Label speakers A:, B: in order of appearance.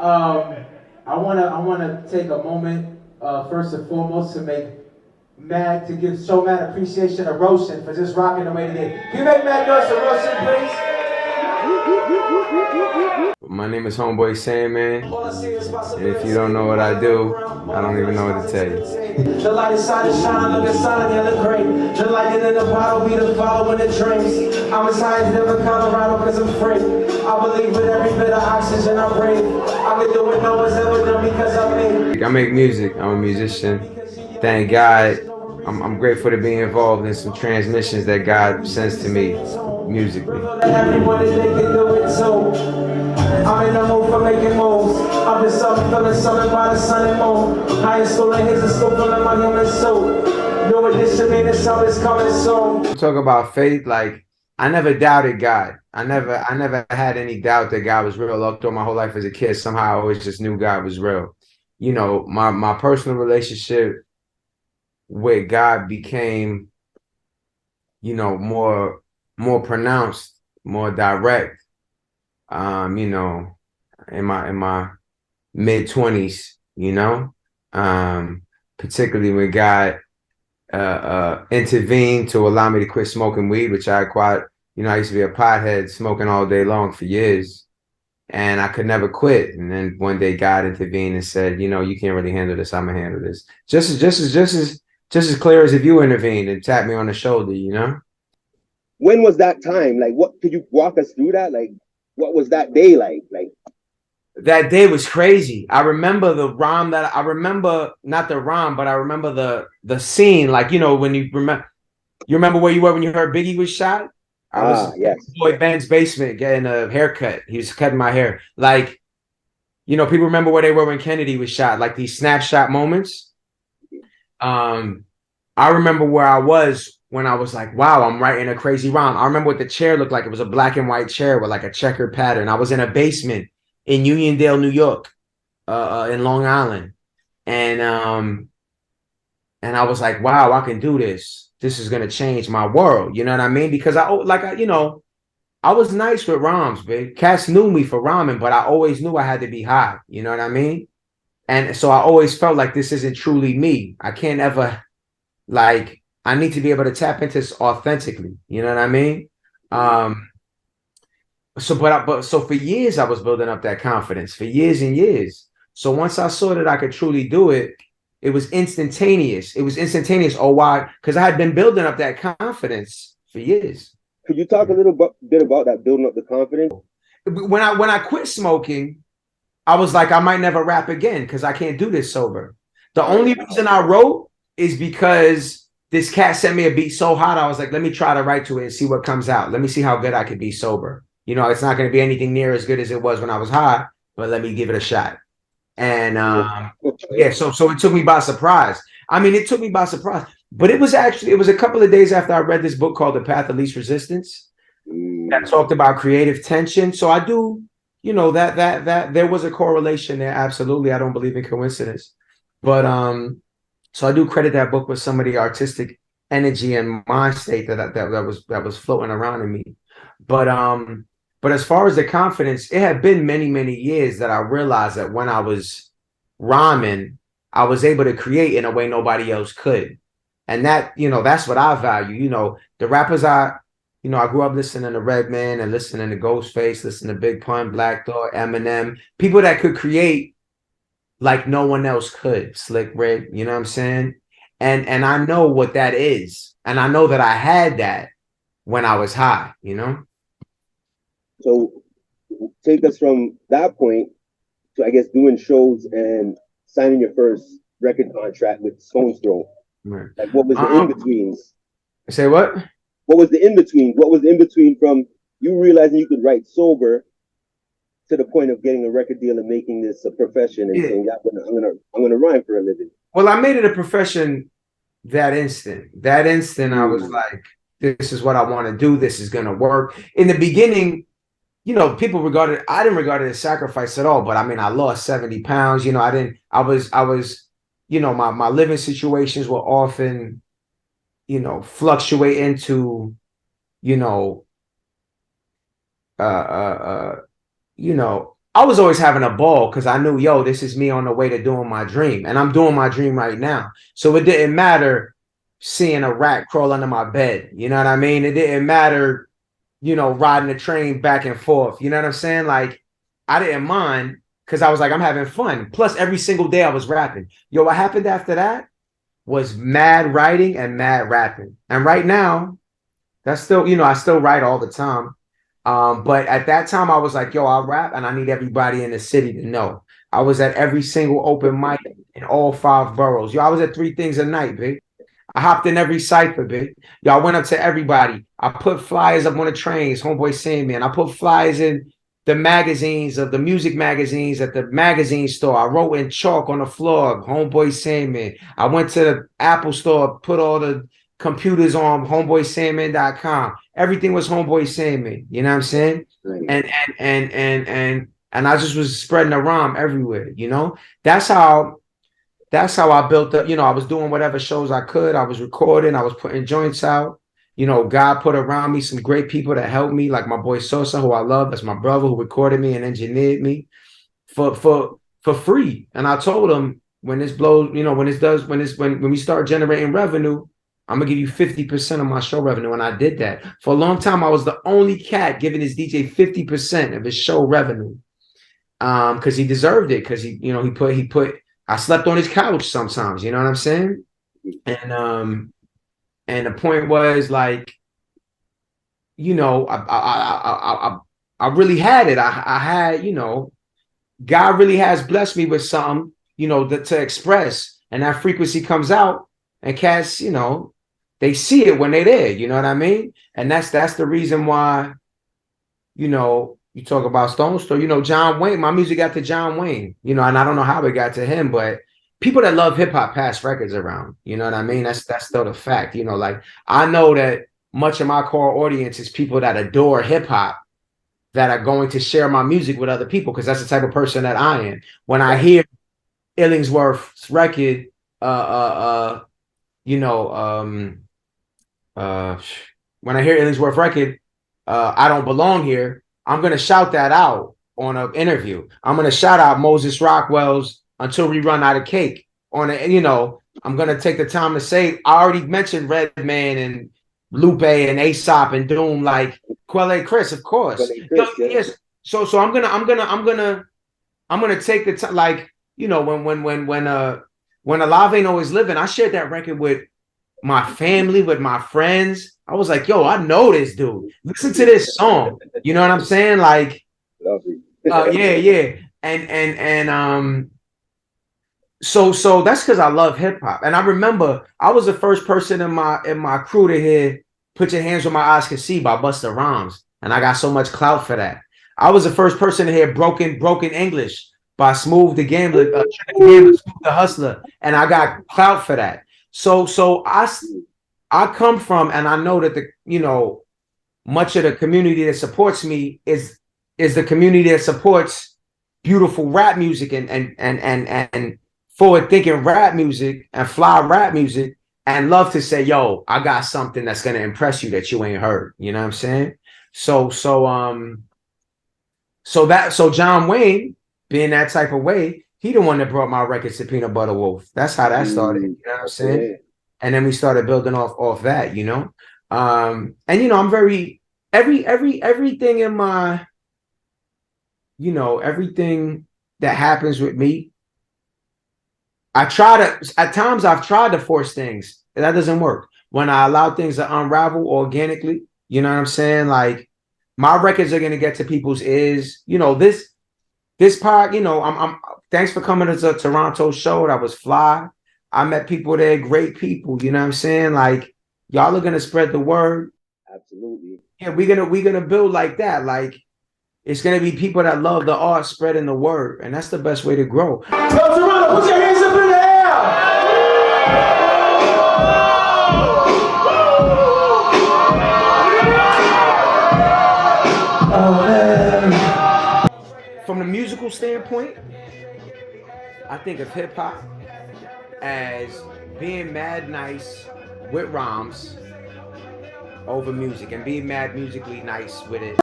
A: Um, I wanna take a moment, first and foremost, to make show mad appreciation to Roshan for just rocking the way they did. Can you make mad noise for Roshan, please?
B: My name is Homeboy Sandman, and if you don't know what I do, I don't even know what to tell you.
A: The light inside is shining, looking solid and look great. The lightning in the bottle be the follow in the dreams. I'm as high as never Colorado because I'm free. I believe with every bit of oxygen I breathe. I can do what no one's ever done because I'm me.
B: I make music. I'm a musician. Thank God. I'm grateful to be involved in some transmissions that God sends to me musically.
A: Everyone is they can do it too. I'm in the mood for making moves. I've been feeling something by the sun and moon. High school and his school feeling my human suit. New edition meaning something's coming soon.
B: Talk about faith, like I never doubted God. I never had any doubt that God was real. Up through my whole life as a kid, somehow I always just knew God was real. My personal relationship with God became, more pronounced, more direct. You know, in my mid 20s, um, particularly when God intervened to allow me to quit smoking weed, which I quite, I used to be a pothead smoking all day long for years, and I could never quit. And then one day God intervened and said, you can't really handle this. I'm gonna handle this. Just as clear as if you intervened and tapped me on the shoulder.
C: When was that time? Like, what could you walk us through that? Like, what was that day like? Like,
B: That day was crazy. I remember the rhyme that I remember, not the rhyme, but I remember the scene. Like, when you remember where you were when you heard Biggie was shot? I was
C: yes.
B: boy Ben's basement getting a haircut. He was cutting my hair. Like, people remember where they were when Kennedy was shot, like these snapshot moments. Um, I remember where I was when I was like, wow, I'm writing a crazy rhyme. I remember what the chair looked like. It was a black and white chair with like a checkered pattern. I was in a basement in Uniondale, New York, in Long Island. And I was like, wow, I can do this. This is gonna change my world. You know what I mean? Because I was nice with rhymes, big. Cats knew me for rhyming, but I always knew I had to be high. You know what I mean? And so I always felt like this isn't truly me. I can't ever like I need to be able to tap into this authentically. You know what I mean? Um, so for years I was building up that confidence for years and years. So once I saw that I could truly do it, it was instantaneous. It was instantaneous. Oh, why? Because I had been building up that confidence for years.
C: Could you talk a bit about that building up the confidence?
B: When I quit smoking, I was like, I might never rap again because I can't do this sober. The only reason I wrote is because this cat sent me a beat so hot. I was like, let me try to write to it and see what comes out. Let me see how good I could be sober. It's not going to be anything near as good as it was when I was high, but let me give it a shot. And yeah, so it took me by surprise. I mean, it took me by surprise, but it was a couple of days after I read this book called The Path of Least Resistance that talked about creative tension. So I do, that there was a correlation there. Absolutely. I don't believe in coincidence. But so I do credit that book with some of the artistic energy and mind state that was floating around in me. But but as far as the confidence, it had been many, many years that I realized that when I was rhyming, I was able to create in a way nobody else could. And that's what I value. The rappers I grew up listening to Redman and listening to Ghostface, listening to Big Pun, Black Thought, Eminem, people that could create like no one else could. Slick Rick, you know what I'm saying? And I know what that is. And I know that I had that when I was high.
C: So, take us from that point to, I guess, doing shows and signing your first record contract with Stone's Throw.
B: Right.
C: Like, what was the in betweens?
B: Say what?
C: What was the in between? What was the in between from you realizing you could write sober to the point of getting a record deal and making this a profession and
B: Yeah.
C: saying, yeah, I'm gonna rhyme for a living.
B: Well, I made it a profession that instant. That instant, I was like, this is what I want to do. This is going to work. In the beginning, I didn't regard it as sacrifice at all. But I mean, I lost 70 pounds. I was, my living situations were often, fluctuate into, you know, uh, uh, uh, I was always having a ball because I knew, yo, this is me on the way to doing my dream. And I'm doing my dream right now. So it didn't matter seeing a rat crawl under my bed. You know what I mean? It didn't matter, riding the train back and forth. You know what I'm saying? Like, I didn't mind because I was like, I'm having fun. Plus, every single day I was rapping. Yo, what happened after that was mad writing and mad rapping. And right now, that's still, I still write all the time. But at that time, I was like, yo, I'll rap and I need everybody in the city to know. I was at every single open mic in all 5 boroughs. Yo, I was at 3 things a night, big. I hopped in every cipher, big. Yo, I went up to everybody. I put flyers up on the trains, Homeboy Sandman. I put flyers in the magazines of the music magazines at the magazine store. I wrote in chalk on the floor, Homeboy Sandman. I went to the Apple store, put all the computers on homeboysandman.com. Everything was Homeboy Sandman. You know what I'm saying?
C: Right.
B: And I just was spreading the rhyme everywhere. That's how I built up. I was doing whatever shows I could. I was recording. I was putting joints out. God put around me some great people that helped me, like my boy Sosa, who I love. That's my brother who recorded me and engineered me for free. And I told him, when this blows, when we start generating revenue, I'm gonna give you 50% of my show revenue. And I did that. For a long time, I was the only cat giving his DJ 50% of his show revenue. Because he deserved it. Because he put I slept on his couch sometimes, you know what I'm saying? And the point was, like, I really had it. I had, God really has blessed me with something, to express, and that frequency comes out, and cats, they see it when they're there. You know what I mean? And that's the reason why, you talk about Stone Store, John Wayne, my music got to John Wayne, and I don't know how it got to him, but people that love hip hop pass records around. You know what I mean? That's still the fact. Like, I know that much of my core audience is people that adore hip hop, that are going to share my music with other people, because that's the type of person that I am. When I hear Illingsworth's record, when I hear Illingsworth's record, I Don't Belong Here, I'm gonna shout that out on an interview. I'm gonna shout out Moses Rockwell's Until We Run Out of Cake on I'm gonna take the time to say, I already mentioned Redman and Lupe and Aesop and Doom, like Quelle Chris, of course. Yes. So I'm gonna take the time, like, when Alive Ain't Always Living, I shared that record with my family, with my friends. I was like, yo, I know this dude. Listen to this song. You know what I'm saying? Like, yeah. So that's because I love hip hop. And I remember I was the first person in my crew to hear Put Your Hands Where My Eyes Can See by Busta Rhymes. And I got so much clout for that. I was the first person to hear Broken English by Smooth the Gambler, Smooth the Hustler. And I got clout for that. So I come from, and I know that much of the community that supports me is the community that supports beautiful rap music and forward thinking rap music and fly rap music, and love to say, yo, I got something that's gonna impress you that you ain't heard. You know what I'm saying? So John Wayne, being that type of way, he the one that brought my records to Peanut Butter Wolf. That's how that started. You know what I'm saying? Yeah. And then we started building off that, and I'm very everything in my, everything that happens with me, at times I've tried to force things. That doesn't work. When I allow things to unravel organically, you know what I'm saying? Like, my records are gonna get to people's ears. This part, I'm thanks for coming to the Toronto show. That was fly. I met people there, great people. You know what I'm saying? Like, y'all are gonna spread the word.
C: Absolutely.
B: Yeah, we're gonna build like that. Like, it's gonna be people that love the art spreading the word, and that's the best way to grow.
A: Yo, Toronto, put your hands up in the air. Oh, man.
B: From the musical standpoint, I think of hip hop as being mad nice with rhymes over music, and being mad musically nice with it.